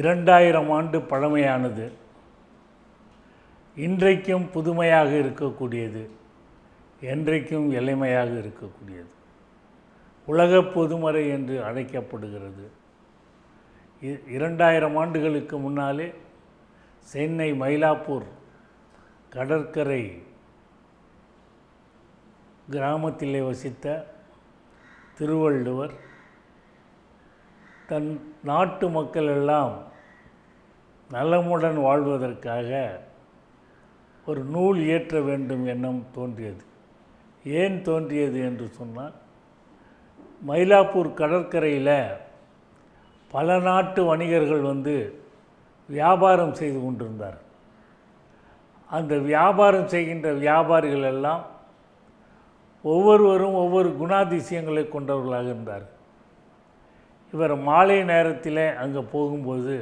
2000 ஆண்டு பழமையானது, இன்றைக்கும் புதுமையாக இருக்கக்கூடியது, என்றைக்கும் எளிமையாக இருக்கக்கூடியது. உலக பொதுமறை என்று அழைக்கப்படுகிறது. 2000 ஆண்டுகளுக்கு முன்னாலே சென்னை மயிலாப்பூர் கடற்கரை கிராமத்திலே வசித்த திருவள்ளுவர் தன் நாட்டு மக்கள் எல்லாம் நலமுடன் வாழ்வதற்காக ஒரு நூல் இயற்ற வேண்டும் எண்ணம் தோன்றியது. ஏன் தோன்றியது என்று சொன்னால், மயிலாப்பூர் கடற்கரையில் பல நாட்டு வணிகர்கள் வந்து வியாபாரம் செய்து கொண்டிருந்தார். அந்த வியாபாரம் செய்கின்ற வியாபாரிகள் எல்லாம் ஒவ்வொருவரும் ஒவ்வொரு குணாதிசயங்களை கொண்டவர்களாக இருந்தார். இவர் மாலை நேரத்தில் அங்கே போகும்போது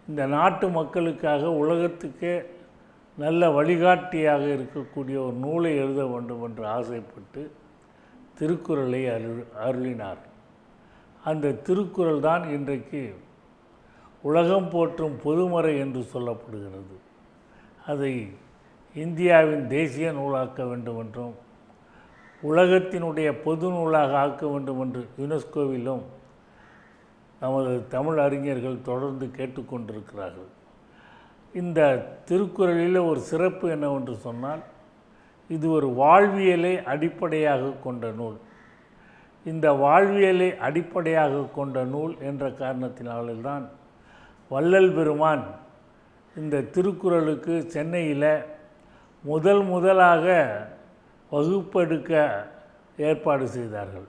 இந்த நாட்டு மக்களுக்காக உலகத்துக்கே நல்ல வழிகாட்டியாக இருக்கக்கூடிய ஒரு நூலை எழுத வேண்டும் என்று ஆசைப்பட்டு திருக்குறளை அருளினார். அந்த திருக்குறள் தான் இன்றைக்கு உலகம் போற்றும் பொதுமறை என்று சொல்லப்படுகிறது. அதை இந்தியாவின் தேசிய நூலாக்க வேண்டும் என்றும் உலகத்தினுடைய பொது நூலாக ஆக்க வேண்டும் என்று யுனெஸ்கோவிலும் நமது தமிழ் அறிஞர்கள் தொடர்ந்து கேட்டுக்கொண்டிருக்கிறார்கள். இந்த திருக்குறளில் ஒரு சிறப்பு என்னவென்று சொன்னால், இது ஒரு வாழ்வியலை அடிப்படையாக கொண்ட நூல். இந்த வாழ்வியலை அடிப்படையாக கொண்ட நூல் என்ற காரணத்தினால்தான் வள்ளல் பெருமான் இந்த திருக்குறளுக்கு சென்னையில் முதலாக வகுப்பெடுக்க ஏற்பாடு செய்தார்கள்.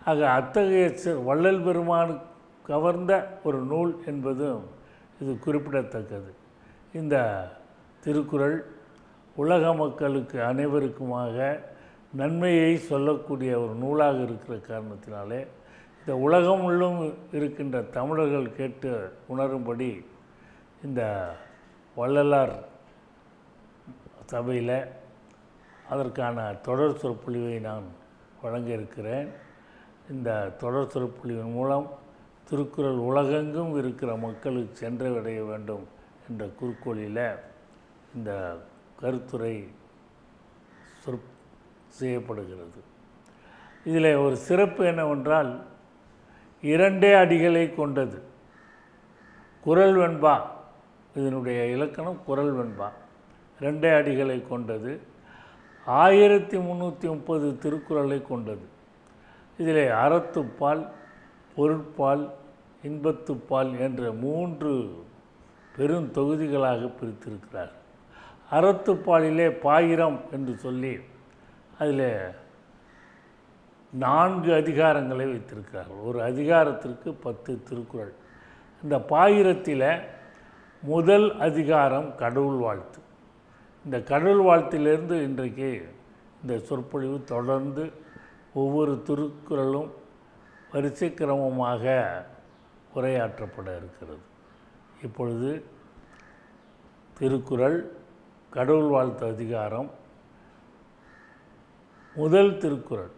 ஆக அத்தகைய வள்ளல் பெருமான் கவர்ந்த ஒரு நூல் என்பதும் இது குறிப்பிடத்தக்கது. இந்த திருக்குறள் உலக மக்களுக்கு அனைவருக்குமாக நன்மையை சொல்லக்கூடிய ஒரு நூலாக இருக்கிற காரணத்தினாலே இந்த உலகம் முழுவதும் இருக்கின்ற தமிழர்கள் கேட்டு உணரும்படி இந்த வள்ளலார் சபையில் அதற்கான தொடர் சொற்பொழிவை நான் வழங்க இருக்கிறேன். இந்த தொடர் சொற்பொழிவின் மூலம் திருக்குறள் உலகெங்கும் இருக்கிற மக்களுக்கு சென்றடைய வேண்டும் என்ற குறிக்கோளில் இந்த கருத்துரை செய்யப்படுகிறது. இதில் ஒரு சிறப்பு என்னவென்றால், 2 அடிகளை கொண்டது. குறள் வெண்பா, இதனுடைய இலக்கணம் குறள் வெண்பா, 2 அடிகளை கொண்டது. 1330 திருக்குறளை கொண்டது. இதில் அறத்துப்பால், பொருட்பால், இன்பத்துப்பால் என்ற 3 பெரும் தொகுதிகளாக பிரித்திருக்கிறார். அறத்துப்பாலிலே பாயிரம் என்று சொல்லி அதில் 4 அதிகாரங்களை வைத்திருக்கிறார்கள். ஒரு அதிகாரத்திற்கு 10 திருக்குறள். இந்த பாயிரத்தில் முதல் அதிகாரம் கடவுள் வாழ்த்து. இந்த கடவுள் வாழ்த்திலிருந்து இன்றைக்கு இந்த சொற்பொழிவு தொடர்ந்து ஒவ்வொரு திருக்குறளும் வரிசை கிரமமாக உரையாற்றப்பட இருக்கிறது. இப்பொழுது திருக்குறள் கடவுள் வாழ்த்து அதிகாரம். முதல் திருக்குறள்.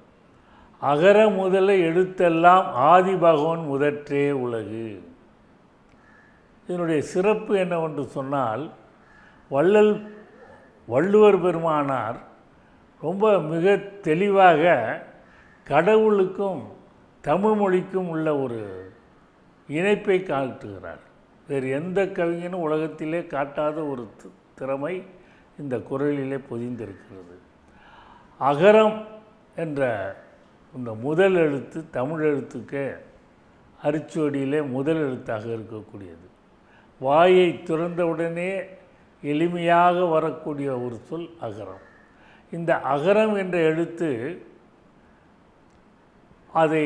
அகர முதல எழுத்தெல்லாம் ஆதி பகவன் முதற்றே உலகு. இதனுடைய சிறப்பு என்னவென்று சொன்னால், வள்ளுவர் பெருமானார் ரொம்ப மிக தெளிவாக கடவுளுக்கும் தமிழ் மொழிக்கும் உள்ள ஒரு இணைப்பை காட்டுகிறார். வேறு எந்த கவிஞனும் உலகத்திலே காட்டாத ஒரு திறமை இந்த குறளிலே பொதிந்திருக்கிறது. அகரம் என்ற இந்த முதல் எழுத்து தமிழ் எழுத்துக்கு அரிச்சுவடியிலே முதல் எழுத்தாக இருக்கக்கூடியது. வாயை திறந்தவுடனே எளிமையாக வரக்கூடிய ஒரு சொல் அகரம். இந்த அகரம் என்ற எழுத்து அதை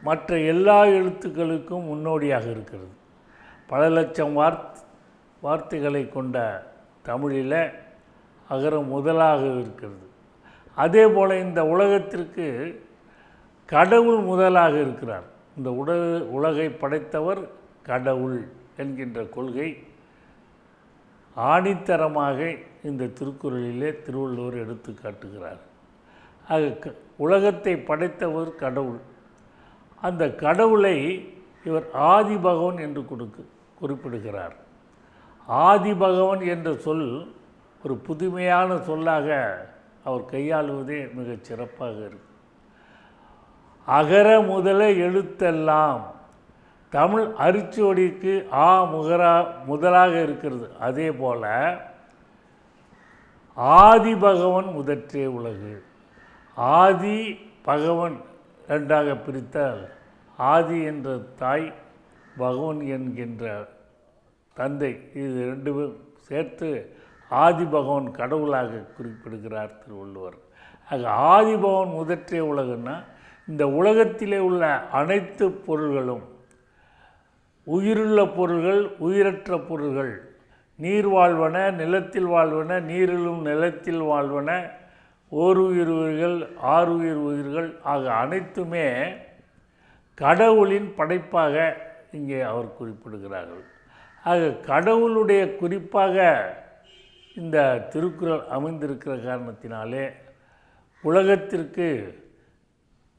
மற்ற எல்லா எழுத்துக்களுக்கும் முன்னோடியாக இருக்கிறது. பல லட்சம் வார்த்தைகளை கொண்ட தமிழில் அகரம் முதலாக இருக்கிறது. அதே போல் இந்த உலகத்திற்கு கடவுள் முதலாக இருக்கிறார். இந்த உலகை படைத்தவர் கடவுள் என்கின்ற கொள்கை ஆணித்தரமாக இந்த திருக்குறளிலே திருவள்ளுவர் எடுத்து காட்டுகிறார். ஆக உலகத்தை படைத்தவர் கடவுள். அந்த கடவுளை இவர் ஆதி பகவன் என்று குறிப்பிடுகிறார். ஆதிபகவன் என்ற சொல் ஒரு புதுமையான சொல்லாக அவர் கையாளுவதே மிகச் சிறப்பாக இருக்கு. அகர முதல எழுத்தெல்லாம் தமிழ் அரிச்சுவடிக்கு முதலாக இருக்கிறது. அதே போல் ஆதி பகவன் முதற்றே உலகு. ஆதி பகவன் ரெண்டாக பிரித்தால் ஆதி என்ற தாய், பகவன் என்கின்ற தந்தை, இது ரெண்டுமே சேர்த்து ஆதி பகவன் கடவுளாக குறிப்பிடுகிறார் திருவள்ளுவர். ஆக ஆதி பகவன் முதற்றே உலகுன்னா இந்த உலகத்திலே உள்ள அனைத்து பொருள்களும், உயிருள்ள பொருள்கள், உயிரற்ற பொருள்கள், நீர் வாழ்வன, நிலத்தில் வாழ்வன, நீரிலும் நிலத்தில் வாழ்வன, ஓருயிர் உயிர்கள், ஆறுயிர் உயிர்கள் ஆக அனைத்துமே கடவுளின் படைப்பாக இங்கே அவர் குறிப்பிடுகிறார்கள். ஆக கடவுளுடைய குறிப்பாக இந்த திருக்குறள் அமைந்திருக்கிற காரணத்தினாலே உலகத்திற்கு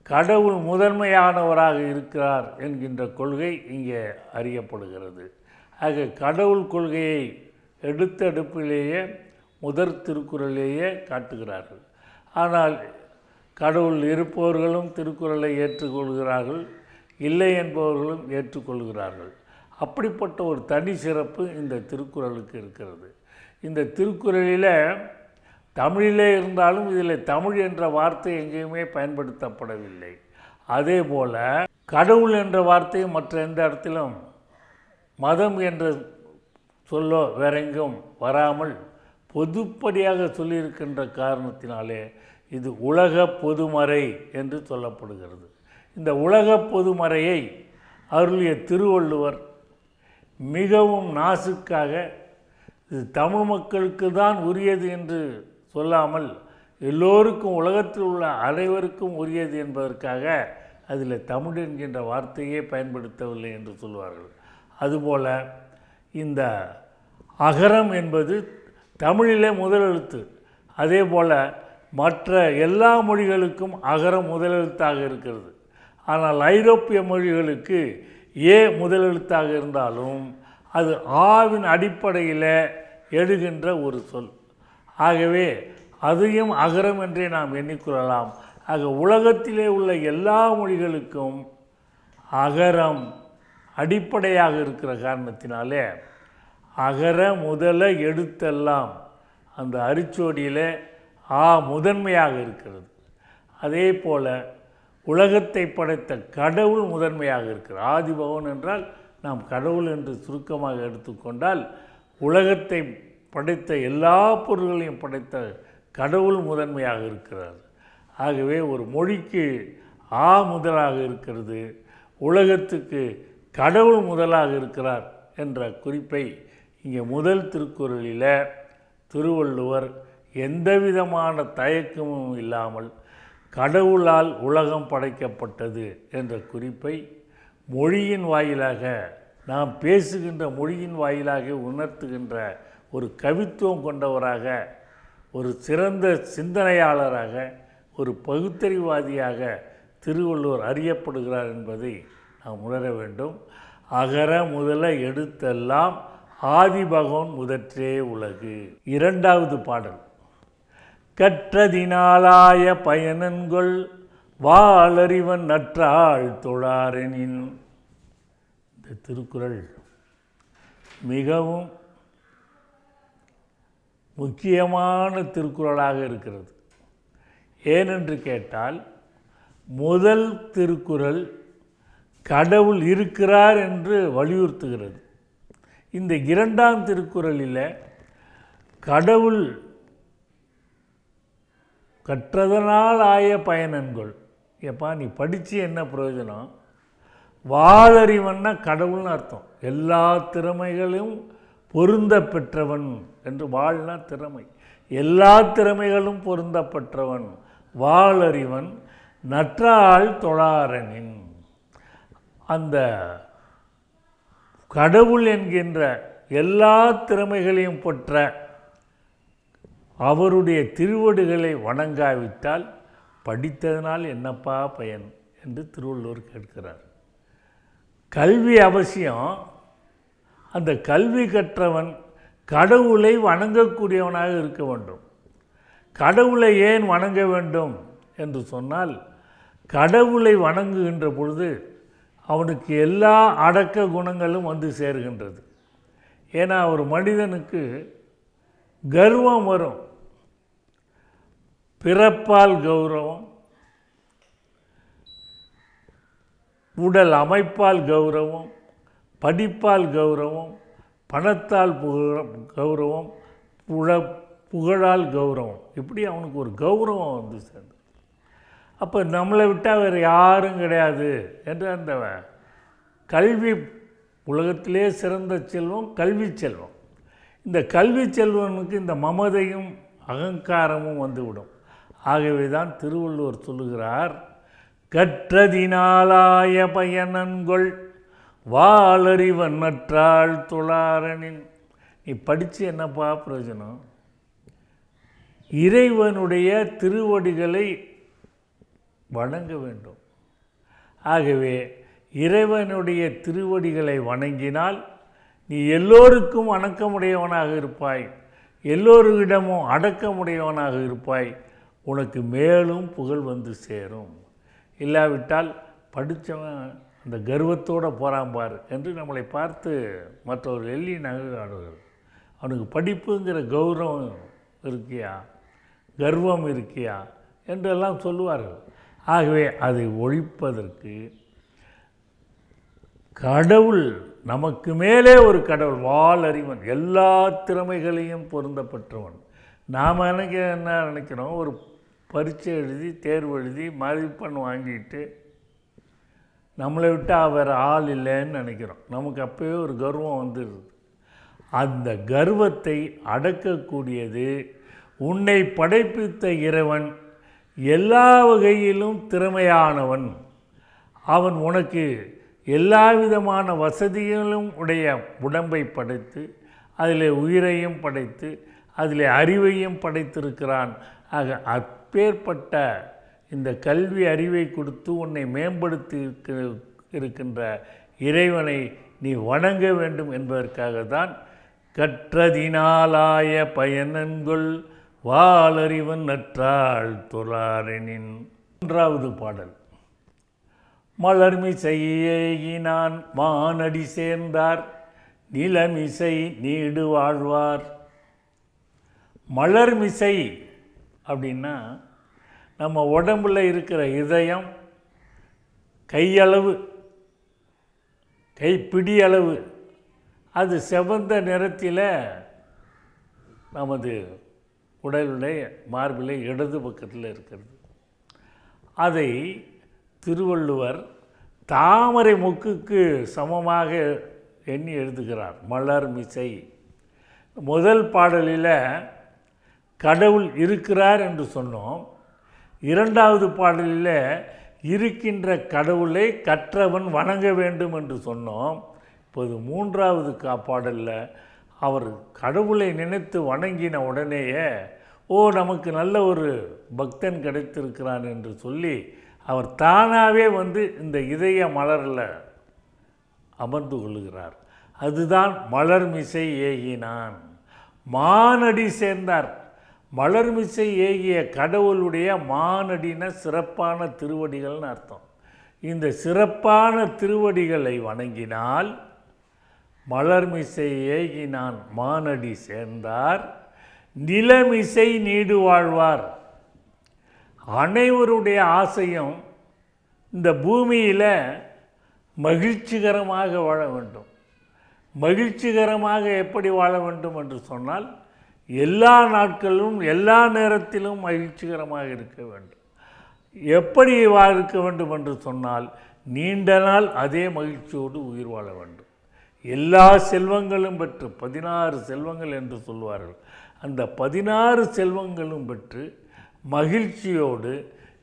கடவுள் முதன்மையானவராக இருக்கிறார் என்கின்ற கொள்கை இங்கே அறியப்படுகிறது. ஆக கடவுள் கொள்கையை எடுத்தடுப்பிலேயே முதற் திருக்குறளிலேயே காட்டுகிறார்கள். ஆனால் கடவுள் இருப்பவர்களும் திருக்குறளை ஏற்றுக்கொள்கிறார்கள், இல்லை என்பவர்களும் ஏற்றுக்கொள்கிறார்கள். அப்படிப்பட்ட ஒரு தனி சிறப்பு இந்த திருக்குறளுக்கு இருக்கிறது. இந்த திருக்குறளில் தமிழிலே இருந்தாலும் இதில் தமிழ் என்ற வார்த்தை எங்கேயுமே பயன்படுத்தப்படவில்லை. அதே போல் கடவுள் என்ற வார்த்தை மற்ற எந்த இடத்திலும் மதம் என்ற சொல்லோ வேறெங்கும் வராமல் பொதுப்படியாக சொல்லியிருக்கின்ற காரணத்தினாலே இது உலக பொதுமறை என்று சொல்லப்படுகிறது. இந்த உலக பொதுமறையை அருளிய திருவள்ளுவர் மிகவும் நாசுக்காக இது தமிழ் மக்களுக்கு தான் உரியது என்று சொல்லாமல் எல்லோருக்கும், உலகத்தில் உள்ள அனைவருக்கும் உரியது என்பதற்காக அதில் தமிழ் என்கின்ற வார்த்தையே பயன்படுத்தவில்லை என்று சொல்வார்கள். அதுபோல் இந்த அகரம் என்பது தமிழிலே முதலெழுத்து. அதே போல் மற்ற எல்லா மொழிகளுக்கும் அகரம் முதலெழுத்தாக இருக்கிறது. ஆனால் ஐரோப்பிய மொழிகளுக்கு ஏ முதலெழுத்தாக இருந்தாலும் அது ஆவின் அடிப்படையில் எழுகின்ற ஒரு சொல். ஆகவே அதையும் அகரம் என்றே நாம் எண்ணிக்கொள்ளலாம். ஆக உலகத்திலே உள்ள எல்லா மொழிகளுக்கும் அகரம் அடிப்படையாக இருக்கிற காரணத்தினாலே அகர முதல எழுத்தெல்லாம் அந்த அரிச்சுவடியில் முதன்மையாக இருக்கிறது. அதே போல் உலகத்தை படைத்த கடவுள் முதன்மையாக இருக்கிறார். ஆதிபகவன் என்றால் நாம் கடவுள் என்று சுருக்கமாக எடுத்துக்கொண்டால் உலகத்தை படைத்த எல்லா பொருள்களையும் படைத்த கடவுள் முதன்மையாக இருக்கிறார். ஆகவே ஒரு மொழிக்கு முதலாக இருக்கிறது, உலகத்துக்கு கடவுள் முதலாக இருக்கிறார் என்ற குறிப்பை இங்கே முதல் திருக்குறளில் திருவள்ளுவர் எந்தவிதமான தயக்கமும் இல்லாமல் கடவுளால் உலகம் படைக்கப்பட்டது என்ற குறிப்பை மொழியின் வாயிலாக, நாம் பேசுகின்ற மொழியின் வாயிலாக உணர்த்துகின்ற ஒரு கவித்துவம் கொண்டவராக, ஒரு சிறந்த சிந்தனையாளராக, ஒரு பகுத்தறிவாதியாக திருவள்ளுவர் அறியப்படுகிறார் என்பதை நாம் உணர வேண்டும். அகர முதல எழுத்தெல்லாம் ஆதிபகவன் முதற்றே உலகு. இரண்டாவது பாடல். கற்றதினாலாய பயனன்கொள் வாளறிவன் நற்றாள் தொழாரெனின். இந்த திருக்குறள் மிகவும் முக்கியமான திருக்குறளாக இருக்கிறது. ஏனென்று கேட்டால் முதல் திருக்குறள் கடவுள் இருக்கிறார் என்று வலியுறுத்துகிறது. இந்த இரண்டாம் திருக்குறளில் கடவுள் கற்றதனால் ஆய பயனன்கொள். எப்பா நீ படித்து என்ன பிரயோஜனம்? வாளறிவன்னா கடவுள்னு அர்த்தம். எல்லா திறமைகளும் பொருந்த பெற்றவன் என்று. வாழ்னா திறமை, எல்லா திறமைகளும் பொருந்த பெற்றவன் வாளறிவன் நற்றாள் தொழாரெனின். அந்த கடவுள் என்கின்ற எல்லா திறமைகளையும் பெற்ற அவருடைய திருவடிகளை வணங்காவிட்டால் படித்ததனால் என்னப்பா பயன் என்று திருவள்ளுவர் கேட்கிறார். கல்வி அவசியம், அந்த கல்வி கற்றவன் கடவுளை வணங்கக்கூடியவனாக இருக்க வேண்டும். கடவுளை ஏன் வணங்க வேண்டும் என்று சொன்னால், கடவுளை வணங்குகின்ற பொழுது அவனுக்கு எல்லா அடக்க குணங்களும் வந்து சேர்கின்றது. ஏன்னா ஒரு மனிதனுக்கு கர்வம் வரும். பிறப்பால் கௌரவம், உடல் அமைப்பால் கௌரவம், படிப்பால் கௌரவம், பணத்தால் கௌரவம், புகழால் கௌரவம், இப்படி அவனுக்கு ஒரு கௌரவம் வந்து சேர்ந்து. அப்போ நம்மளை விட்டால் வேறு யாரும் கிடையாது என்று அந்த கல்வி, உலகத்திலே சிறந்த செல்வம் கல்வி செல்வம். இந்த கல்வி செல்வனுக்கு இந்த மமதையும் அகங்காரமும் வந்துவிடும். ஆகவே தான் திருவள்ளுவர் சொல்லுகிறார், கற்றதினாலாய பயனன்கொள் வாளறிவன் நற்றாள் தொழாரனின். நீ படித்து என்னப்பா பிரயோஜனம்? இறைவனுடைய திருவடிகளை வணங்க வேண்டும். ஆகவே இறைவனுடைய திருவடிகளை வணங்கினால் நீ எல்லோருக்கும் வணக்கமுடையவனாக இருப்பாய், எல்லோரிடமும் அடக்கமுடையவனாக இருப்பாய். உனக்கு மேலும் புகழ் வந்து சேரும். இல்லாவிட்டால் படித்தவன் அந்த கர்வத்தோடு போகிறான் பார் என்று நம்மளை பார்த்து மற்றவர்கள் எள்ளி நகையாடுவார்கள். அவனுக்கு படிப்புங்கிற கௌரவம் இருக்கியா, கர்வம் இருக்கியா என்றெல்லாம் சொல்லுவார்கள். ஆகவே அதை ஒழிப்பதற்கு கடவுள், நமக்கு மேலே ஒரு கடவுள், வாளறிவன், எல்லா திறமைகளையும் பொருந்தப்பட்டவன். நாம் என்ன நினைக்கிறோம், ஒரு பரீட்சை எழுதி தேர்வு எழுதி மதிப்பெண் வாங்கிட்டு நம்மளை விட்டால் வேறு ஆள் இல்லைன்னு நினைக்கிறோம். நமக்கு அப்போயே ஒரு கர்வம் வந்துடுது. அந்த கர்வத்தை அடக்கக்கூடியது உன்னை படைப்பித்த இறைவன் எல்லா வகையிலும் திறமையானவன். அவன் உனக்கு எல்லா விதமான வசதிகளும் உடைய உடம்பை படைத்து, அதில் உயிரையும் படைத்து, அதில் அறிவையும் படைத்திருக்கிறான். ஆக அப்பேற்பட்ட இந்த கல்வி அறிவை கொடுத்து உன்னை மேம்படுத்தி இருக்கின்ற இறைவனை நீ வணங்க வேண்டும் என்பதற்காக தான் கற்றதினாலாய பயனன்கொள் வாளறிவன் நற்றாள் தொழாரெனின். 1வது பாடல். மலர்மிசையினான் மானடி சேர்ந்தார் நிலமிசை நீடு வாழ்வார். மலர்மிசை அப்படின்னா நம்ம உடம்பில் இருக்கிற இதயம் கையளவு, கைப்பிடி அளவு, அது செவந்த நிறத்தில் நமது உடலுடைய மார்பில் இடது பக்கத்தில் இருக்கிறது. அதை திருவள்ளுவர் தாமரை மொக்குக்கு சமமாக எண்ணி எழுதுகிறார். மலர் மிசை. முதல் பாடலில் கடவுள் இருக்கிறார் என்று சொன்னோம். 2வது பாடலில் இருக்கின்ற கடவுளை கற்றவன் வணங்க வேண்டும் என்று சொன்னோம். இப்போது 3வது பாடலில் அவர் கடவுளை நினைத்து வணங்கின உடனேயே நமக்கு நல்ல ஒரு பக்தன் கிடைத்திருக்கிறான் என்று சொல்லி அவர் தானாகவே வந்து இந்த இதய மலரில் அமர்ந்து கொள்ளுகிறார். அதுதான் மலர்மிசை ஏகினான், மானடி சேர்ந்தார். மலர்மிசை ஏகிய கடவுளுடைய மானடின சிறப்பான திருவடிகள்னு அர்த்தம். இந்த சிறப்பான திருவடிகளை வணங்கினால் மலர்மிசை ஏகினான் மானடி சேர்ந்தார் நிலமிசை நீடு வாழ்வார். அனைவருடைய ஆசையும் இந்த பூமியில் மகிழ்ச்சிகரமாக வாழ வேண்டும். மகிழ்ச்சிகரமாக எப்படி வாழ வேண்டும் என்று சொன்னால் எல்லா நாட்களும் எல்லா நேரத்திலும் மகிழ்ச்சிகரமாக இருக்க வேண்டும். எப்படி இருக்க வேண்டும் என்று சொன்னால் நீண்ட நாள் அதே மகிழ்ச்சியோடு உயிர் வாழ வேண்டும். எல்லா செல்வங்களும் பெற்று 16 செல்வங்கள் என்று சொல்வார்கள். அந்த 16 செல்வங்களும் பெற்று மகிழ்ச்சியோடு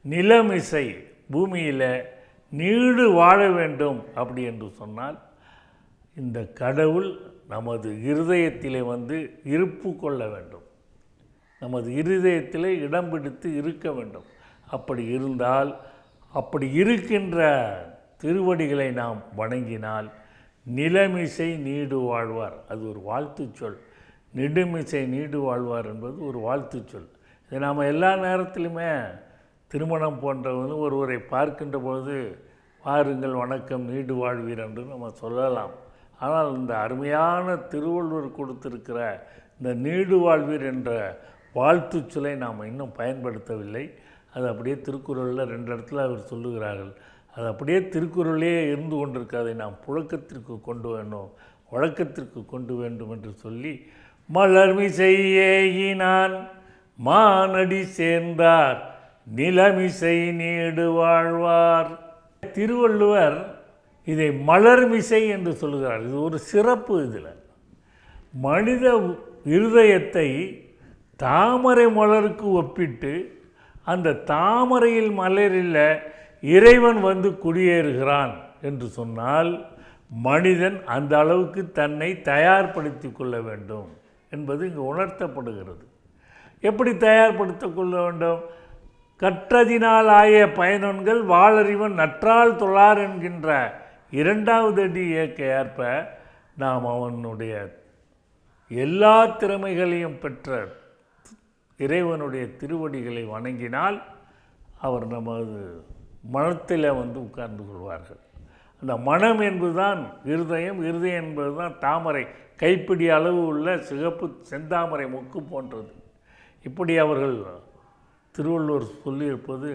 நிலமிசை பூமியில் நீடு வாழ வேண்டும். அப்படி என்று சொன்னால் இந்த கடவுள் நமது இருதயத்திலே வந்து இருப்பு கொள்ள வேண்டும், நமது இருதயத்திலே இடம் பிடித்து இருக்க வேண்டும். அப்படி இருந்தால், அப்படி இருக்கின்ற திருவடிகளை நாம் வணங்கினால் நிலமிசை நீடு வாழ்வார். அது ஒரு வாழ்த்து சொல். நெடுமிசை நீடு வாழ்வார் என்பது ஒரு வாழ்த்து சொல். இதை நாம் எல்லா நேரத்திலுமே திருமணம் போன்றவங்க ஒருவரை பார்க்கின்ற பொழுது வாருங்கள் வணக்கம் நீடு வாழ்வீர் என்று நம்ம சொல்லலாம். ஆனால் இந்த அருமையான திருவள்ளுவர் கொடுத்திருக்கிற இந்த நீடு வாழ்வீர் என்ற வாழ்த்து சொல்லை நாம் இன்னும் பயன்படுத்தவில்லை. அது அப்படியே திருக்குறளில் 2 இடத்துல அவர் சொல்லுகிறார்கள். அது அப்படியே திருக்குறளே இருந்து கொண்டிருக்கு. அதை நாம் புழக்கத்திற்கு கொண்டு வேண்டும், வழக்கத்திற்கு கொண்டு வேண்டும் என்று சொல்லி மலர்மிசை ஏகினான் மானடி சேர்ந்தார் நிலமிசை நீடு வாழ்வார். திருவள்ளுவர் இதை மலர்மிசை என்று சொல்லுகிறார். இது ஒரு சிறப்பு. இதில் மனித இருதயத்தை தாமரை மலருக்கு ஒப்பிட்டு அந்த தாமரையில் மலரில் இறைவன் வந்து குடியேறுகிறான் என்று சொன்னால் மனிதன் அந்த அளவுக்கு தன்னை தயார்படுத்தி கொள்ள வேண்டும் என்பது இங்கு உணர்த்தப்படுகிறது. எப்படி தயார்படுத்தி கொள்ள வேண்டும்? கற்றதினால் ஆய பயனன்கள் வாளறிவன் நற்றால் தொழார் என்கின்ற 2வது அடி இயக்க ஏற்ப நாம் அவனுடைய எல்லா திறமைகளையும் பெற்ற இறைவனுடைய திருவடிகளை வணங்கினால் அவர் நமது மனத்தில் வந்து உட்கார்ந்து கொள்வார்கள். அந்த மனம் என்பதுதான் இருதயம், இருதயம் என்பதுதான் தாமரை, கைப்பிடி அளவு உள்ள சிகப்பு செந்தாமரை மொக்கு போன்றது. இப்படி அவர்கள் திருவள்ளுவர் சொல்லியிருப்பது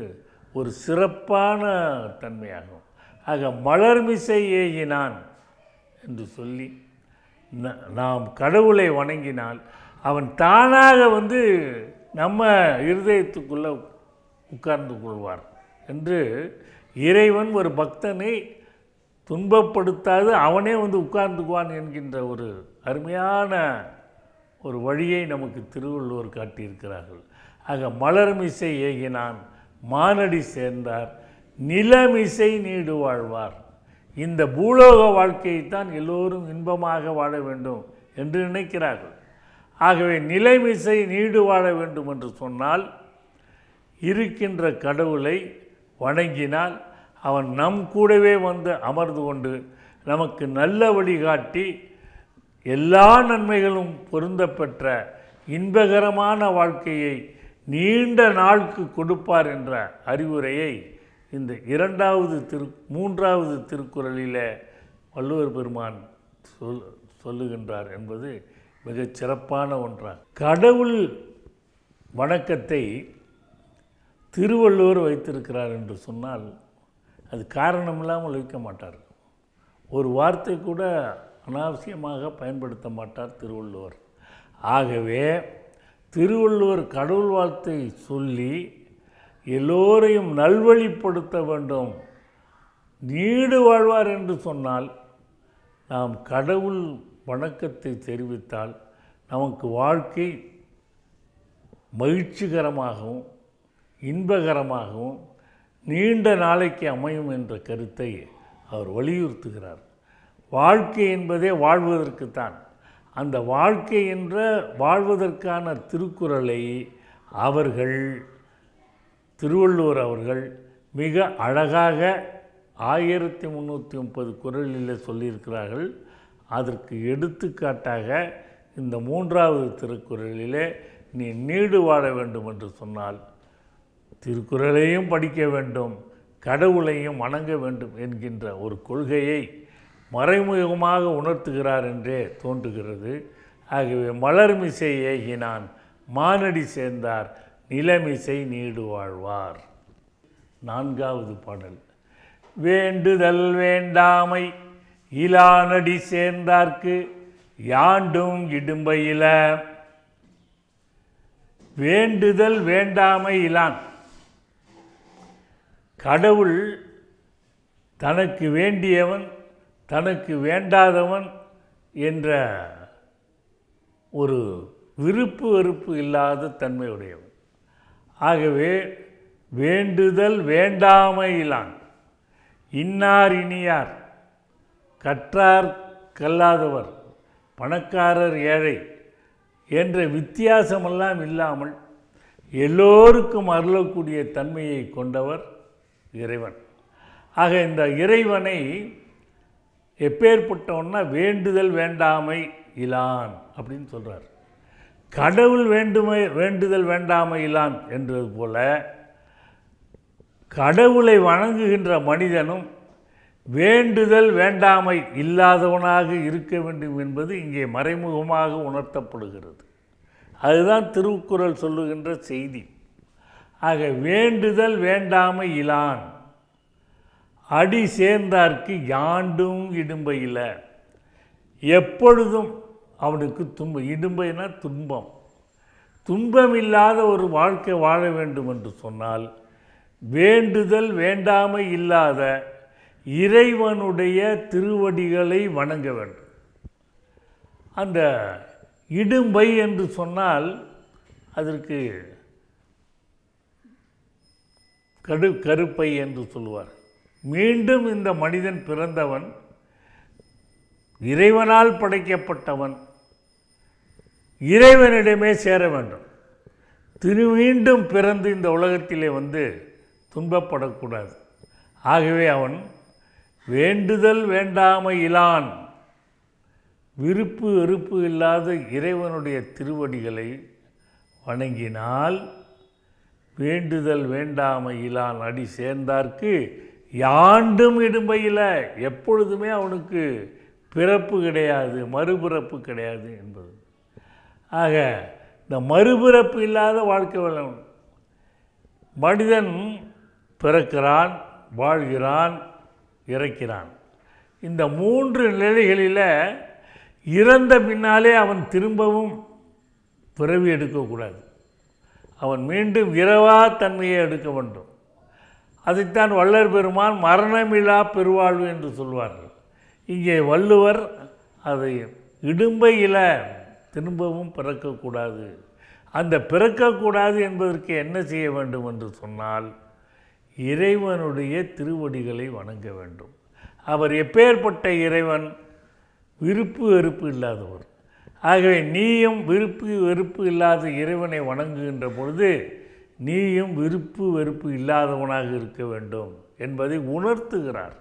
ஒரு சிறப்பான தன்மையாகும். ஆக மலர்மிசை ஏகினான் என்று சொல்லி நாம் கடவுளை வணங்கினால் அவன் தானாக வந்து நம்ம இருதயத்துக்குள்ளே உட்கார்ந்து கொள்வார் என்று இறைவன் ஒரு பக்தனை துன்பப்படுத்தாது அவனே வந்து உட்கார்ந்துக்குவான் என்கின்ற ஒரு அருமையான ஒரு வழியை நமக்கு திருவள்ளுவர் காட்டியிருக்கிறார்கள். ஆக மலர்மிசை ஏகினான் மானடி சேர்ந்தார் நிலமிசை நீடு வாழ்வார். இந்த பூலோக வாழ்க்கையைத்தான் எல்லோரும் இன்பமாக வாழ வேண்டும் என்று நினைக்கிறார்கள். ஆகவே நிலைமிசை நீடு வாழ வேண்டும் என்று சொன்னால் இருக்கின்ற கடவுளை வணங்கினால் அவன் நம் கூடவே வந்து அமர்ந்து கொண்டு நமக்கு நல்ல வழிகாட்டி எல்லா நன்மைகளும் பொருந்தப்பெற்ற இன்பகரமான வாழ்க்கையை நீண்ட நாளுக்கு கொடுப்பார் என்ற அறிவுரையை இந்த 3வது திருக்குறளில் வள்ளுவர் பெருமான் சொல்லுகின்றார் என்பது மிகச் சிறப்பான ஒன்றாகும். கடவுள் வணக்கத்தை திருவள்ளுவர் வைத்திருக்கிறார் என்று சொன்னால் அது காரணமில்லாமல் வைக்க மாட்டார். ஒரு வார்த்தை கூட அனாவசியமாக பயன்படுத்த மாட்டார் திருவள்ளுவர். ஆகவே திருவள்ளுவர் கடவுள் வாழ்த்தை சொல்லி எல்லோரையும் நல்வழிப்படுத்த வேண்டும், நீடு வாழ்வார் என்று சொன்னால் நாம் கடவுள் வணக்கத்தை தெரிவித்தால் நமக்கு வாழ்க்கை மகிழ்ச்சிகரமாகவும் இன்பகரமாகவும் நீண்ட நாளைக்கு அமையும் என்ற கருத்தை அவர் வலியுறுத்துகிறார். வாழ்க்கை என்பதே வாழ்வதற்குத்தான். அந்த வாழ்க்கை என்ற வாழ்வதற்கான திருக்குறளை திருவள்ளுவர் அவர்கள் மிக அழகாக 1330 குறளில் சொல்லியிருக்கிறார்கள். அதற்கு எடுத்துக்காட்டாக இந்த 3வது திருக்குறளிலே நீ நீடு வாழ வேண்டும் என்று சொன்னால் திருக்குறளையும் படிக்க வேண்டும், கடவுளையும் வணங்க வேண்டும் என்கின்ற ஒரு கொள்கையை மறைமுகமாக உணர்த்துகிறார் என்றே தோன்றுகிறது. ஆகவே மலர்மிசை ஏகினான் மானடி சேர்ந்தார் நிலமிசை நீடு வாழ்வார். 4வது பாடல். வேண்டுதல் வேண்டாமை இலானடி சேர்ந்தார்க்கு யாண்டும் இடும்பையில. வேண்டுதல் வேண்டாமை இலான். கடவுள் தனக்கு வேண்டியவன் தனக்கு வேண்டாதவன் என்ற ஒரு விருப்பு வெறுப்பு இல்லாத தன்மையுடையவன். ஆகவே வேண்டுதல் வேண்டாமை இலான். இன்னார் இனியார், கற்றார் கல்லாதவர், பணக்காரர் ஏழை என்ற வித்தியாசமெல்லாம் இல்லாமல் எல்லோருக்கும் அருளக்கூடிய தன்மையை கொண்டவர் இறைவன். ஆக இந்த இறைவனை எப்பேற்பட்டவன்னா வேண்டுதல் வேண்டாமை இலான் அப்படின்னு சொல்கிறார். கடவுள் வேண்டுதல் வேண்டாமை இலான் என்றது போல கடவுளை வணங்குகின்ற மனிதனும் வேண்டுதல் வேண்டாமை இல்லாதவனாக இருக்க வேண்டும் என்பது இங்கே மறைமுகமாக உணர்த்தப்படுகிறது. அதுதான் திருக்குறள் சொல்லுகின்ற செய்தி. ஆக வேண்டுதல் வேண்டாமை இலான் அடி சேர்ந்தார்க்கு யாண்டும் இடும்பையில், எப்பொழுதும் அவனுக்கு துன்பம், இடும்பைனா துன்பம், துன்பம் இல்லாத ஒரு வாழ்க்கை வாழ வேண்டும் என்று சொன்னால் வேண்டுதல் வேண்டாமை இல்லாத இறைவனுடைய திருவடிகளை வணங்க வேண்டும். அந்த இடும்பை என்று சொன்னால் அதற்கு கருப்பை என்று சொல்லுவார். மீண்டும் இந்த மனிதன் பிறந்தவன், இறைவனால் படைக்கப்பட்டவன், இறைவனிடமே சேர வேண்டும். மீண்டும் பிறந்து இந்த உலகத்திலே வந்து துன்பப்படக்கூடாது. ஆகவே அவன் வேண்டுதல் வேண்டாமை இலான், விருப்பு வெறுப்பு இல்லாத இறைவனுடைய திருவடிகளை வணங்கினால் வேண்டுதல் வேண்டாமை இலான் அடி சேர்ந்தார்க்கு யாண்டும் இடும்பையில், எப்பொழுதுமே அவனுக்கு பிறப்பு கிடையாது, மறுபிறப்பு கிடையாது என்பது. ஆக இந்த மறுபிறப்பு இல்லாத வாழ்க்கை வளம். மனிதன் பிறக்கிறான், வாழ்கிறான், இறக்கிறான். இந்த 3 நிலைகளில் இறந்த பின்னாலே அவன் திரும்பவும் பிறவி எடுக்கக்கூடாது. அவன் மீண்டும் இரவா தன்மையை எடுக்க வேண்டும். அதைத்தான் வள்ளல் பெருமான் மரணமில்லா பெருவாழ்வு என்று சொல்வார்கள். இங்கே வள்ளுவர் அதை இடும்பையில் திரும்பவும் பிறக்கக்கூடாது. அந்த பிறக்கக்கூடாது என்பதற்கு என்ன செய்ய வேண்டும் என்று சொன்னால் இறைவனுடைய திருவடிகளை வணங்க வேண்டும். அவர் எப்பேற்பட்ட இறைவன்? விருப்பு வெறுப்பு இல்லாதவர். ஆகவே நீயும் விருப்பு வெறுப்பு இல்லாத இறைவனை வணங்குகின்ற பொழுது நீயும் விருப்பு வெறுப்பு இல்லாதவனாக இருக்க வேண்டும் என்பதை உணர்த்துகிறார்.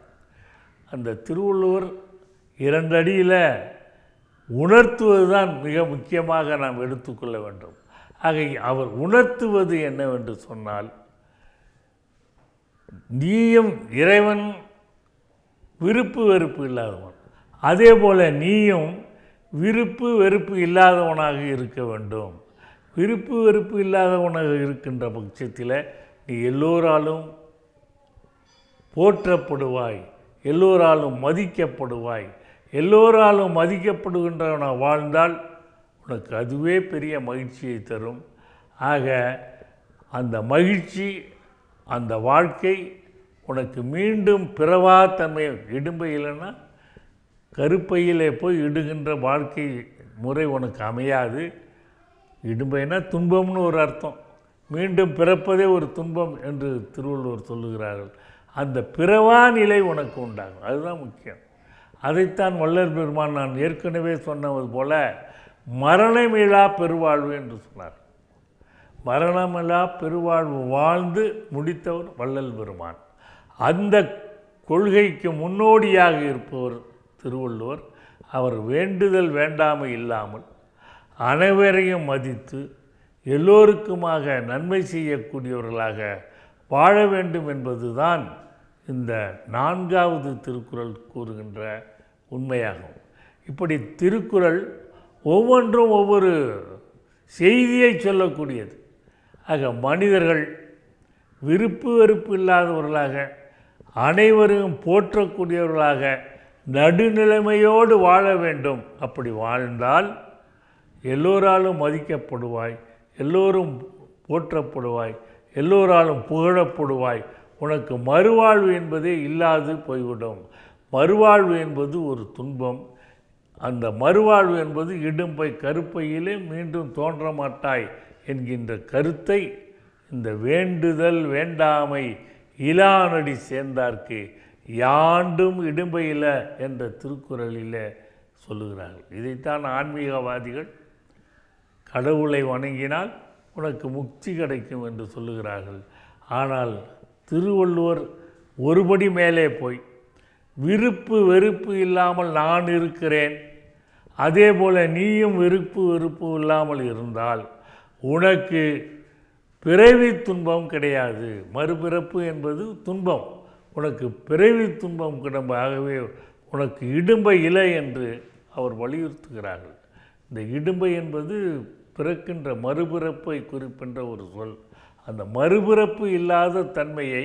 அந்த திருவள்ளுவர் 2 அடியில் உணர்த்துவது தான் மிக முக்கியமாக நாம் எடுத்துக்கொள்ள வேண்டும். ஆக அவர் உணர்த்துவது என்னவென்று சொன்னால், நீயும் இறைவன் விருப்பு வெறுப்பு இல்லாதவன், அதே போல் நீயும் விருப்பு வெறுப்பு இல்லாதவனாக இருக்க வேண்டும். விருப்பு வெறுப்பு இல்லாதவனாக இருக்கின்ற பட்சத்தில் நீ எல்லோராலும் போற்றப்படுவாய், எல்லோராலும் மதிக்கப்படுவாய். எல்லோராலும் மதிக்கப்படுகின்றவனாக வாழ்ந்தால் உனக்கு அதுவே பெரிய மகிழ்ச்சியை தரும். ஆக அந்த மகிழ்ச்சி, அந்த வாழ்க்கை உனக்கு மீண்டும் பிறவா தன்மை, இடும்பை இல்லைன்னா கருப்பையிலே போய் இடுகின்ற வாழ்க்கை முறை உனக்கு அமையாது. இடும்பைனா துன்பம்னு ஒரு அர்த்தம். மீண்டும் பிறப்பதே ஒரு துன்பம் என்று திருவள்ளுவர் சொல்லுகிறார்கள். அந்த பிறவா நிலை உனக்கு உண்டாகும். அதுதான் முக்கியம். அதைத்தான் வள்ளல் பெருமான் நான் ஏற்கனவே சொன்னது போல மரணமில்லா பெருவாழ்வு என்று சொன்னார். மரணமில்லா பெருவாழ்வு வாழ்ந்து முடித்தவர் வள்ளல் பெருமான். அந்த கொள்கைக்கு முன்னோடியாக இருப்பவர் திருவள்ளுவர். அவர் வேண்டுதல் வேண்டாமை இல்லாமல் அனைவரையும் மதித்து எல்லோருக்குமாக நன்மை செய்யக்கூடியவர்களாக வாழ வேண்டும் என்பதுதான் இந்த 4வது திருக்குறள் கூறுகின்ற உண்மையாகும். இப்படி திருக்குறள் ஒவ்வொன்றும் ஒவ்வொரு செய்தியை சொல்லக்கூடியது. ஆக மனிதர்கள் விருப்பு வெறுப்பு இல்லாதவர்களாக, அனைவரையும் போற்றக்கூடியவர்களாக, நடுநிலைமையோடு வாழ வேண்டும். அப்படி வாழ்ந்தால் எல்லோராலும் மதிக்கப்படுவாய், எல்லோரும் போற்றப்படுவாய், எல்லோராலும் புகழப்படுவாய். உனக்கு மறுவாழ்வு என்பதே இல்லாது போய்விடும். மறுவாழ்வு என்பது ஒரு துன்பம். அந்த மறுவாழ்வு என்பது இடும்பை, கருப்பையிலே மீண்டும் தோன்ற மாட்டாய் என்கின்ற கருத்தை இந்த வேண்டுதல் வேண்டாமை இலானடி சேர்ந்தார்க்கு யாண்டும் இடும்பையில் என்ற திருக்குறளில் சொல்லுகிறார்கள். இதைத்தான் ஆன்மீகவாதிகள் கடவுளை வணங்கினால் உனக்கு முக்தி கிடைக்கும் என்று சொல்லுகிறார்கள். ஆனால் திருவள்ளுவர் ஒருபடி மேலே போய் விருப்பு வெறுப்பு இல்லாமல் நான் இருக்கிறேன், அதே போல் நீயும் விருப்பு வெறுப்பு இல்லாமல் இருந்தால் உனக்கு பிறவி துன்பம் கிடையாது. மறுபிறப்பு என்பது துன்பம், உனக்கு பிறவி துன்பம் கிடம்பு. ஆகவே உனக்கு இடும்பை இல்லை என்று அவர் வலியுறுத்துகிறார்கள். இந்த இடும்பை என்பது பிறக்கின்ற மறுபிறப்பை குறிப்பின்ற ஒரு சொல். அந்த மறுபிறப்பு இல்லாத தன்மையை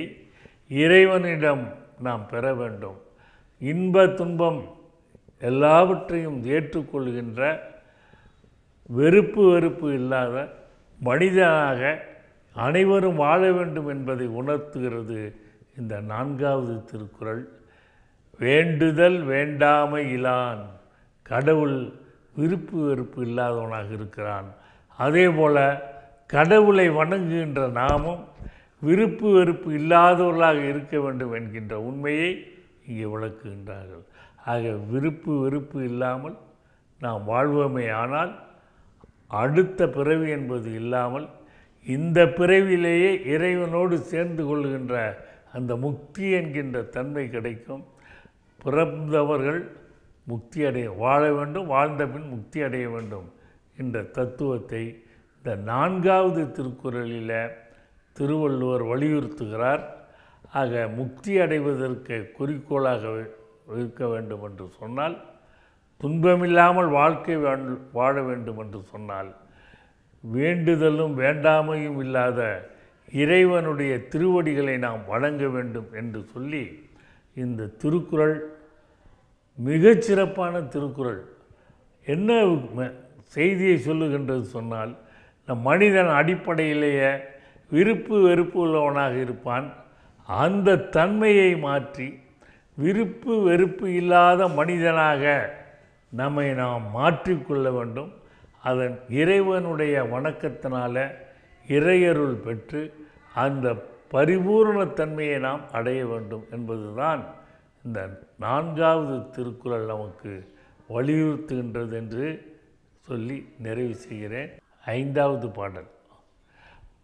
இறைவனிடம் நாம் பெற வேண்டும். இன்ப துன்பம் எல்லாவற்றையும் ஏற்றுக்கொள்கின்ற வெறுப்பு வெறுப்பு இல்லாத மனிதனாக அனைவரும் வாழ வேண்டும் என்பதை உணர்த்துகிறது இந்த 4வது திருக்குறள். வேண்டுதல் வேண்டாமை இலான். கடவுள் விருப்பு வெறுப்பு இல்லாதவனாக இருக்கிறான். அதே போல் கடவுளை வணங்குகின்ற நாமும் விருப்பு வெறுப்பு இல்லாதவர்களாக இருக்க வேண்டும் என்கின்ற உண்மையை இங்கே விளக்குகின்றார்கள். ஆக விருப்பு வெறுப்பு இல்லாமல் நாம் வாழ்வோமே ஆனால் அடுத்த பிறவி என்பது இல்லாமல் இந்த பிறவிலேயே இறைவனோடு சேர்ந்து கொள்கின்ற அந்த முக்தி என்கின்ற தன்மை கிடைக்கும். பிறந்தவர்கள் முக்தி அடைய வாழ வேண்டும், வாழ்ந்த பின் முக்தி அடைய வேண்டும் என்ற தத்துவத்தை இந்த 4வது திருக்குறளில் திருவள்ளுவர் வலியுறுத்துகிறார். ஆக முக்தி அடைவதற்கு குறிக்கோளாக இருக்க வேண்டும் என்று சொன்னால், துன்பமில்லாமல் வாழ்க்கை வாழ வேண்டும் என்று சொன்னால், வேண்டுதலும் வேண்டாமையும் இல்லாத இறைவனுடைய திருவடிகளை நாம் வணங்க வேண்டும் என்று சொல்லி இந்த திருக்குறள் மிகச்சிறப்பான திருக்குறள். என்ன செய்தியை சொல்லுகின்றது சொன்னால், நம் மனிதன் அடிப்படையிலேயே விருப்பு வெறுப்பு உள்ளவனாக இருப்பான். அந்த தன்மையை மாற்றி விருப்பு வெறுப்பு இல்லாத மனிதனாக நம்மை நாம் மாற்றிக்கொள்ள வேண்டும். அதன் இறைவனுடைய வணக்கத்தினால இறையருள் பெற்று அந்த பரிபூர்ணத்தன்மையை நாம் அடைய வேண்டும் என்பதுதான் இந்த 4வது திருக்குறள் நமக்கு வலியுறுத்துகின்றது என்று சொல்லி நிறைவு செய்கிறேன். 5வது பாடல்.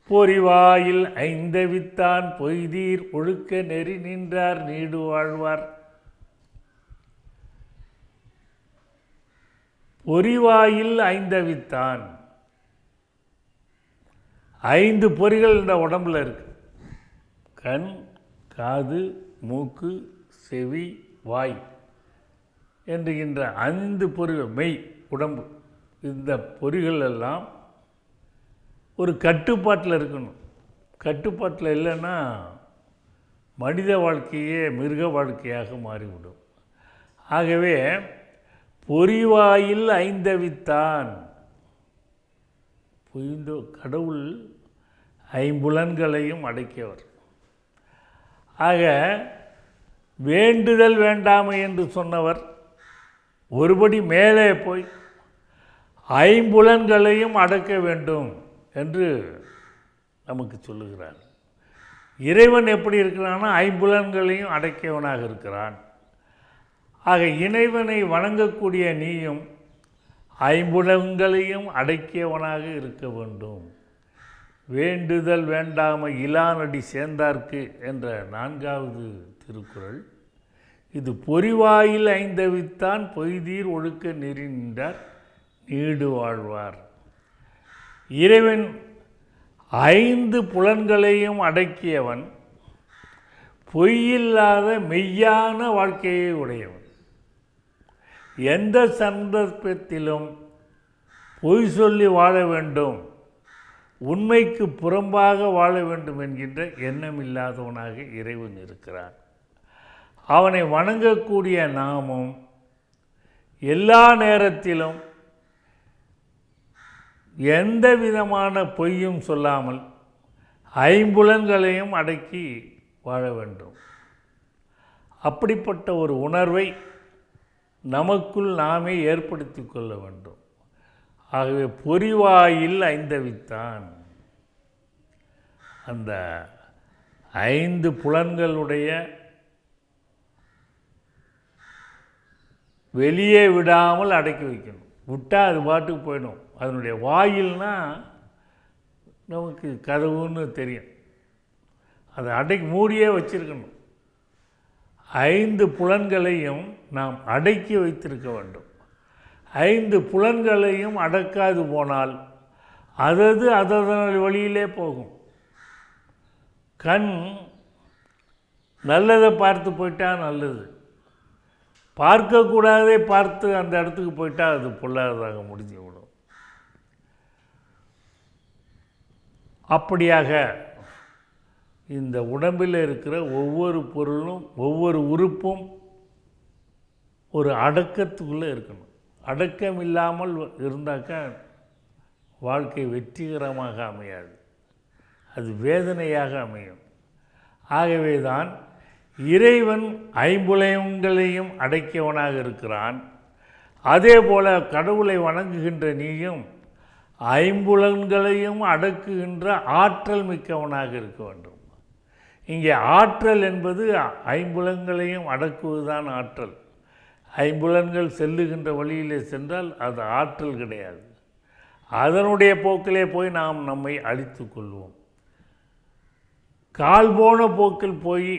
பொறிவாயில் ஐந்தவித்தான் பொய்தீர் ஒழுக்க நெறி நின்றார் நீடு வாழ்வார். பொறிவாயில் ஐந்தவித்தான். 5 பொறிகள் இந்த உடம்புல இருக்கு. கண், காது, மூக்கு, செவி, வாய் என்கின்ற 5 பொறிகள், மெய், உடம்பு. இந்த பொறிகள் எல்லாம் ஒரு கட்டுப்பாட்டில் இருக்கணும். கட்டுப்பாட்டில் இல்லைன்னா மனித வாழ்க்கையே மிருக வாழ்க்கையாக மாறிவிடும். ஆகவே பொறிவாயில் ஐந்தவித்தான். கடவுள் 5 புலன்களையும் அடக்கியவர். ஆக வேண்டுதல் வேண்டாமை என்று சொன்னவர் ஒருபடி மேலே போய் 5 புலன்களையும் அடக்க வேண்டும் என்று நமக்கு சொல்லுகிறார். இறைவன் எப்படி இருக்கிறான்னா 5 புலன்களையும் அடக்கியவனாக இருக்கிறான். ஆக இறைவனை வணங்கக்கூடிய நீயும் 5 புலன்களையும் அடக்கியவனாக இருக்க வேண்டும். வேண்டுதல் வேண்டாமை இலானடி சேர்ந்தார்க்கு என்ற 4வது திருக்குறள். இது பொறிவாயில் ஐந்தவித்தான் பொய்தீர் ஒழுக்க நெறி நின்றார் நீடு வாழ்வார். இறைவன் 5 புலன்களையும் அடக்கியவன், பொய்யில்லாத மெய்யான வாழ்க்கையை உடையவன். எந்த சந்தர்ப்பத்திலும் பொய் சொல்லி வாழ வேண்டும், உண்மைக்கு புறம்பாக வாழ வேண்டும் என்கின்ற எண்ணம் இல்லாதவனாக இறைவன் இருக்கிறான். அவனை வணங்கக்கூடிய நாமும் எல்லா நேரத்திலும் எந்த விதமான பொய்யும் சொல்லாமல் 5 புலன்களையும் அடக்கி வாழ வேண்டும். அப்படிப்பட்ட ஒரு உணர்வை நமக்குள் நாமே ஏற்படுத்தி கொள்ள வேண்டும். ஆகவே பொறிவாயில் ஐந்தவித்தான். அந்த 5 புலன்களுடைய வெளியே விடாமல் அடக்கி வைக்கணும். விட்டால் அது பாட்டுக்கு போயிடும். அதனுடைய வாயில்னால் நமக்கு கதவுன்னு தெரியும். அதை மூடியே வச்சிருக்கணும். 5 புலன்களையும் நாம் அடக்கி வைத்திருக்க வேண்டும். 5 புலன்களையும் அடக்காது போனால் அதன் வழியிலே போகும். கண் நல்லதை பார்த்து போயிட்டா நல்லது, பார்க்கக்கூடாதே பார்த்து அந்த இடத்துக்கு போயிட்டால் அது பொல்லாததாக முடிஞ்சு விடும். அப்படியாக இந்த உடம்பில் இருக்கிற ஒவ்வொரு பொருளும் ஒவ்வொரு உறுப்பும் ஒரு அடக்கத்துக்குள்ளே இருக்கணும். அடக்கம் இல்லாமல் இருந்தாக்கா வாழ்க்கை வெற்றிகரமாக அமையாது, அது வேதனையாக அமையும். ஆகவே தான் இறைவன் 5 புலன்களையும் அடக்கியவனாக இருக்கிறான். அதே போல் கடவுளை வணங்குகின்ற நீயும் 5 புலன்களையும் அடக்குகின்ற ஆற்றல் மிக்கவனாக இருக்க வேண்டும். இங்கே ஆற்றல் என்பது 5 புலன்களையும் அடக்குவதுதான் ஆற்றல். 5 புலன்கள் செல்லுகின்ற வழியிலே சென்றால் அது ஆற்றல் கிடையாது. அதனுடைய போக்கிலே போய் நாம் நம்மை அழித்து கொள்வோம். கால் போன போக்கில் போய்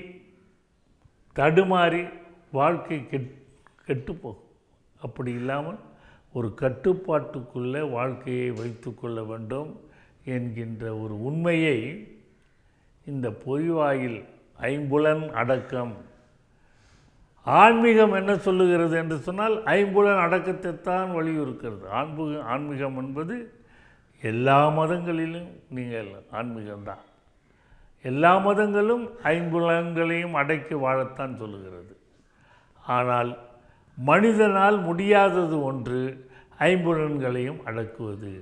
தடுமாறி வாழ்க்கை கெட்டுப்போகும். அப்படி இல்லாமல் ஒரு கட்டுப்பாட்டுக்குள்ளே வாழ்க்கையை வைத்து கொள்ள வேண்டும் என்கின்ற ஒரு உண்மையை இந்த பொறிவாயில் 5 புலன் அடக்கம், ஆன்மீகம் என்ன சொல்லுகிறது என்று சொன்னால் 5 புலன் அடக்கத்தை தான் வலியுறுக்கிறது. ஆன்மீகம் என்பது எல்லா மதங்களிலும் நீங்கள் ஆன்மீகம்தான். எல்லா மதங்களும் 5 புலன்களையும் அடக்கி வாழத்தான் சொல்லுகிறது. ஆனால் மனிதனால் முடியாதது ஒன்று 5 புலன்களையும் அடக்குவது.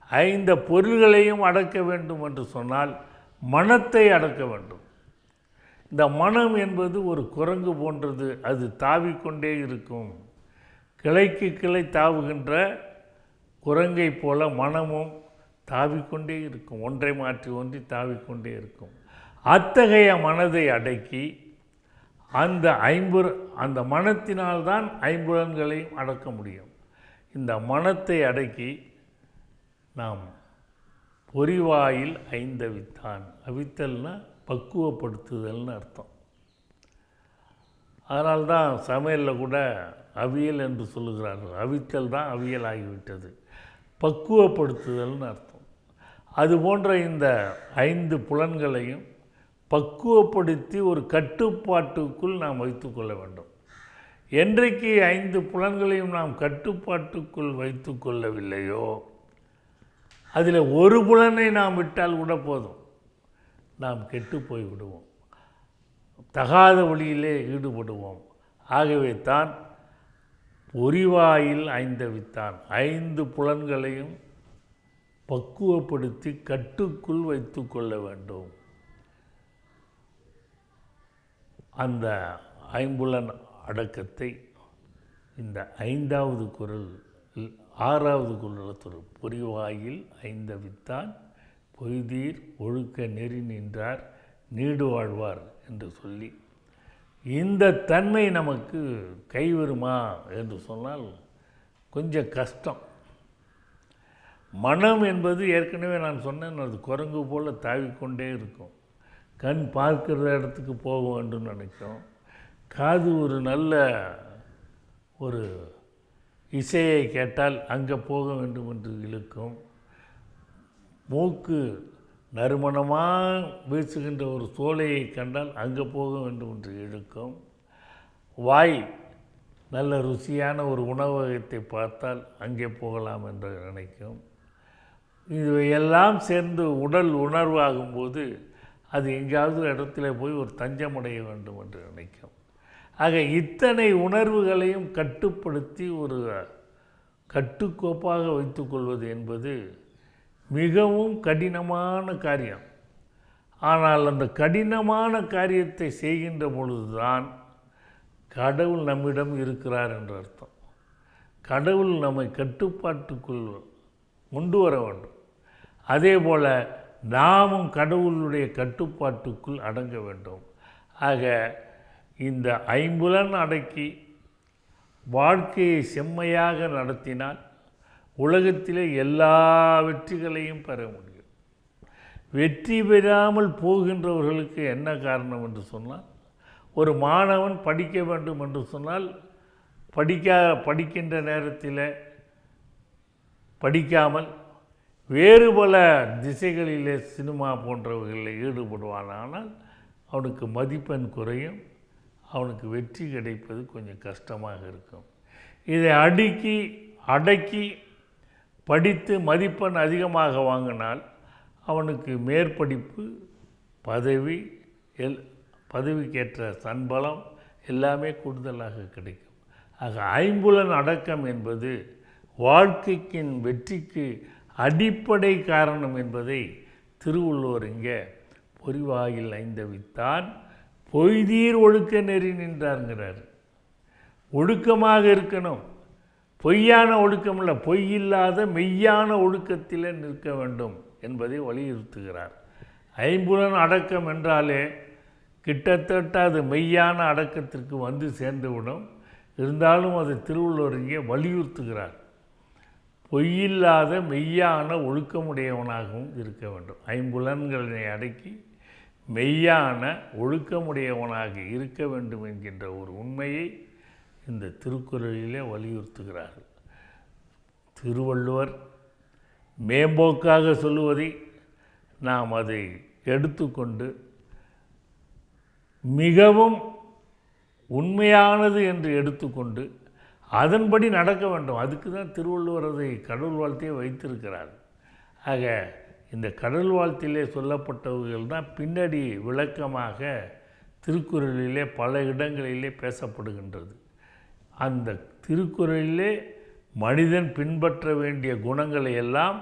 5 பொருள்களையும் அடக்க வேண்டும் என்று சொன்னால் மனத்தை அடக்க வேண்டும். இந்த மனம் என்பது ஒரு குரங்கு போன்றது, அது தாவிக்கொண்டே இருக்கும். கிளைக்கு கிளை தாவுகின்ற குரங்கை போல மனமும் தாவிக்கொண்டே இருக்கும், ஒன்றை மாற்றி ஒன்றி தாவிக்கொண்டே இருக்கும். அத்தகைய மனதை அடக்கி அந்த மனத்தினால்தான் 5 புலன்களையும் அடக்க முடியும். இந்த மனத்தை அடக்கி நாம் பொறிவாயில் 5 அவித்தான். அவித்தல்னா பக்குவப்படுத்துதல்னு அர்த்தம். அதனால்தான் சமையலில் கூட அவியல் என்று சொல்லுகிறார்கள். அவித்தல் தான் அவியல் ஆகிவிட்டது. பக்குவப்படுத்துதல்னு அர்த்தம். அதுபோன்ற இந்த 5 புலன்களையும் பக்குவப்படுத்தி ஒரு கட்டுப்பாட்டுக்குள் நாம் வைத்துக்கொள்ள வேண்டும். என்றைக்கு 5 புலன்களையும் நாம் கட்டுப்பாட்டுக்குள் வைத்து கொள்ளவில்லையோ, அதில் ஒரு புலனை நாம் விட்டால் கூட போதும், நாம் கெட்டு போய் விடுவோம், தகாத வழியிலே ஈடுபடுவோம். ஆகவே தான் பொறிவாயில் 5 அவித்தான். 5 புலன்களையும் பக்குவப்படுத்தி கட்டுக்குள் வைத்து கொள்ள வேண்டும். அந்த 5 புலன் அடக்கத்தை இந்த 5வது குறள் 6வது குறள் பொறிவாயில் 5 அவித்தான் பொய்தீர் ஒழுக்க நெறி நின்றார் நீடு வாழ்வார் என்று சொல்லி, இந்த தன்மை நமக்கு கைவருமா என்று சொன்னால் கொஞ்சம் கஷ்டம். மனம் என்பது ஏற்கனவே நான் சொன்னேன், அது குரங்கு போல் தாவிக்கொண்டே இருக்கும். கண் பார்க்கிற இடத்துக்கு போக வேண்டும் நினைக்கும், காது ஒரு நல்ல ஒரு இசையை கேட்டால் அங்கே போக வேண்டும் என்று இழுக்கும், மூக்கு நறுமணமாக வீசுகின்ற ஒரு சோலையை கண்டால் அங்கே போக வேண்டும் என்று இழுக்கும், வாய் நல்ல ருசியான ஒரு உணவகத்தை பார்த்தால் அங்கே போகலாம் என்று நினைக்கும். இவையெல்லாம் சேர்ந்து உடல் உணர்வாகும்போது அது எங்கேயாவது இடத்துல போய் ஒரு தஞ்சமடைய வேண்டும் என்று நினைக்கும். ஆக இத்தனை உணர்வுகளையும் கட்டுப்படுத்தி ஒரு கட்டுக்கோப்பாக வைத்துக்கொள்வது என்பது மிகவும் கடினமான காரியம். ஆனால் அந்த கடினமான காரியத்தை செய்கின்ற பொழுதுதான் கடவுள் நம்மிடம் இருக்கிறார் என்ற அர்த்தம். கடவுள் நம்மை கட்டுப்பாட்டுக்குள் கொண்டு வர வேண்டும். அதே போல் நாமும் கடவுளுடைய கட்டுப்பாட்டுக்குள் அடங்க வேண்டும். ஆக இந்த 5 புலன் அடக்கி வாழ்க்கையை செம்மையாக நடத்தினால் உலகத்திலே எல்லா வெற்றிகளையும் பெற முடியும். வெற்றி பெறாமல் போகின்றவர்களுக்கு என்ன காரணம் என்று சொன்னால், ஒரு மாணவன் படிக்க வேண்டும் என்று சொன்னால் படிக்கின்ற நேரத்தில் படிக்காமல் வேறு பல திசைகளிலே சினிமா போன்றவைகளில் ஈடுபடுவானால் அவனுக்கு மதிப்பெண் குறையும், அவனுக்கு வெற்றி கிடைப்பது கொஞ்சம் கஷ்டமாக இருக்கும். இதை அடக்கி படித்து மதிப்பெண் அதிகமாக வாங்கினால் அவனுக்கு மேற்படிப்பு, பதவிக்கேற்ற சம்பளம் எல்லாமே கூடுதலாக கிடைக்கும். ஆக ஐம்புலன் அடக்கம் என்பது வாழ்க்கைக்கின் வெற்றிக்கு அடிப்படை காரணம் என்பதை திருவள்ளுவர் இங்கே பொறிவாயில் ஐந்தவித்தான் பொய்தீர் ஒழுக்க நெறி நின்றாருங்கிறார். ஒழுக்கமாக இருக்கணும், பொய்யான ஒழுக்கம் இல்லை, பொய் இல்லாத மெய்யான ஒழுக்கத்தில் நிற்க வேண்டும் என்பதை வலியுறுத்துகிறார். ஐம்புலன் அடக்கம் என்றாலே கிட்டத்தட்ட அது மெய்யான அடக்கத்திற்கு வந்து சேர்ந்துவிடும். இருந்தாலும் அது திருவள்ளுவர் இங்கே வலியுறுத்துகிறார். பொய்யில்லாத மெய்யான ஒழுக்கமுடையவனாகவும் இருக்க வேண்டும். ஐம்புலன்களை அடக்கி மெய்யான ஒழுக்கமுடையவனாக இருக்க வேண்டும் என்கின்ற ஒரு உண்மையை இந்த திருக்குறளிலே வலியுறுத்துகிறார்கள். திருவள்ளுவர் மேம்போக்காக சொல்லுவதை நாம் அதை எடுத்துக்கொண்டு மிகவும் உண்மையானது என்று எடுத்துக்கொண்டு அதன்படி நடக்க வேண்டும். அதுக்கு தான் திருவள்ளுவர் அதை கடவுள் வாழ்த்தையே வைத்திருக்கிறார். ஆக இந்த கடவுள் வாழ்த்திலே சொல்லப்பட்டவர்கள் தான் பின்னாடி விளக்கமாக திருக்குறளிலே பல இடங்களிலே பேசப்படுகின்றது. அந்த திருக்குறளிலே மனிதன் பின்பற்ற வேண்டிய குணங்களை எல்லாம்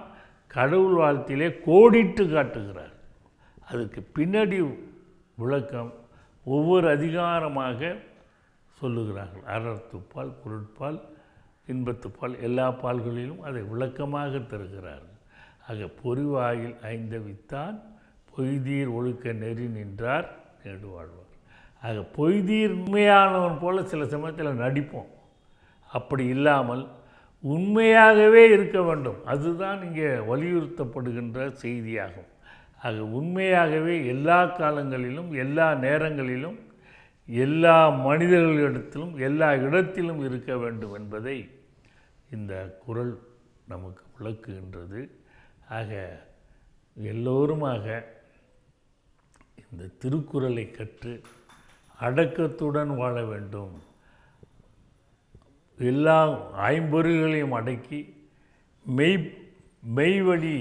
கடவுள் வாழ்த்திலே கோடிட்டு காட்டுகிறார். அதுக்கு பின்னாடி விளக்கம் ஒவ்வொரு அதிகாரமாக சொல்லுகிறார்கள். அறத்துப்பால், பொருட்பால், இன்பத்துப்பால் எல்லா பால்களிலும் அதை விளக்கமாக தருகிறார்கள். ஆக பொறிவாயில் ஐந்தவித்தான் பொய்தீர் ஒழுக்க நெறி நின்றார் நேடு வாழ்வார். ஆக பொய்தீர் உண்மையானவன் போல சில சமயத்தில் நடிப்போம். அப்படி இல்லாமல் உண்மையாகவே இருக்க வேண்டும். அதுதான் இங்கே வலியுறுத்தப்படுகின்ற செய்தியாகும். ஆக உண்மையாகவே எல்லா காலங்களிலும் எல்லா நேரங்களிலும் எல்லா மனிதர்களிடத்திலும் எல்லா இடத்திலும் இருக்க வேண்டும் என்பதை இந்த குறள் நமக்கு விளக்குகின்றது. ஆக எல்லோருமாக இந்த திருக்குறளை கற்று அடக்கத்துடன் வாழ வேண்டும். எல்லா ஐம்பொறிகளையும் அடக்கி மெய்வழி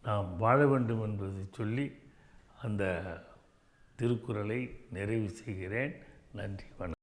நாம் வாழ வேண்டும் என்பதை சொல்லி அந்த திருக்குறளை நிறைவு செய்கிறேன். நன்றி, வணக்கம்.